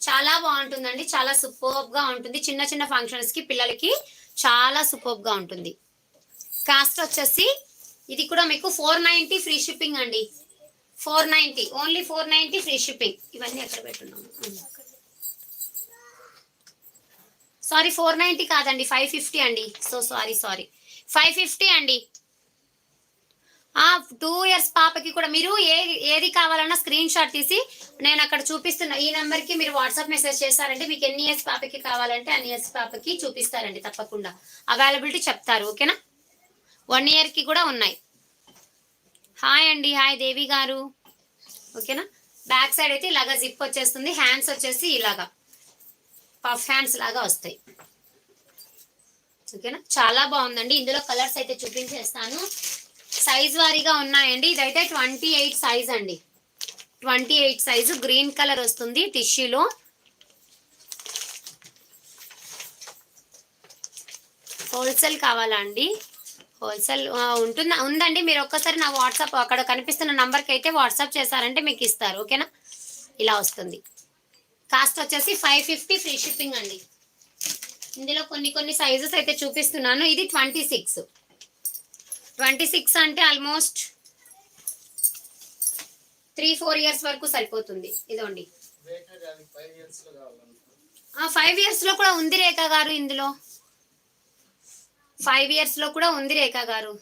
చాలా బాగుంటుందండి. చాలా సూపర్బ్‌గా ఉంటుంది. చిన్న చిన్న ఫంక్షన్స్‌కి పిల్లలకి చాలా సూపర్బ్‌గా ఉంటుంది. కాస్ట్ వచ్చేసి ఇది కూడా మీకు 490 ఫ్రీ షిప్పింగ్ అండి. 490 ఓన్లీ 490 ఫ్రీ షిప్పింగ్. ఇవన్నీ ఎక్కడ పెట్టున్నాము? సారీ 490 కాదండి 550 అండి. సారీ 550 అండి. 2 ఇయర్స్ పాపకి కూడా మీరు ఏది కావాలన్నా స్క్రీన్ షాట్ తీసి నేను అక్కడ చూపిస్తున్న ఈ నెంబర్కి మీరు వాట్సాప్ మెసేజ్ చేశారంటే మీకు ఎన్ని ఇయర్స్ పాపకి కావాలంటే అన్ని ఇయర్స్ పాపకి చూపిస్తారండి. తప్పకుండా అవైలబిలిటీ చెప్తారు. ఓకేనా? 1 ఇయర్కి కూడా ఉన్నాయి. హాయ్ అండి. హాయ్ దేవి గారు. ఓకేనా? బ్యాక్ సైడ్ అయితే ఇలాగా జిప్ వచ్చేస్తుంది. హ్యాండ్స్ వచ్చేసి ఇలాగా పఫ్ హ్యాండ్స్ లాగా వస్తాయి. ఓకేనా? చాలా బాగుందండి. ఇందులో కలర్స్ అయితే చూపించేస్తాను. సైజ్ వారీగా ఉన్నాయండి. ఇదైతే 28 సైజ్ అండి. 28 సైజు గ్రీన్ కలర్ వస్తుంది టిష్యూలో. హోల్సేల్ కావాలా అండి? హోల్సేల్ ఉందండి. మీరు ఒక్కసారి నా వాట్సాప్ అక్కడ కనిపిస్తున్న నంబర్కి అయితే వాట్సాప్ చేశారంటే మీకు ఇస్తారు. ఓకేనా? ఇలా వస్తుంది. కాస్ట్ వచ్చేసి 550 ఫ్రీ షిప్పింగ్ అండి. ఇందులో కొన్ని సైజెస్ అయితే చూపిస్తున్నాను. ఇది 26 అంటే ఆల్మోస్ట్ 3-4 ఇయర్స్ వరకు సరిపోతుంది. ఇదండి 5 ఇయర్స్ లో కూడా ఉంది రేఖ గారు. ఇందులో 5 ఇయర్స్ లో కూడా ఉంది రేఖ గారు.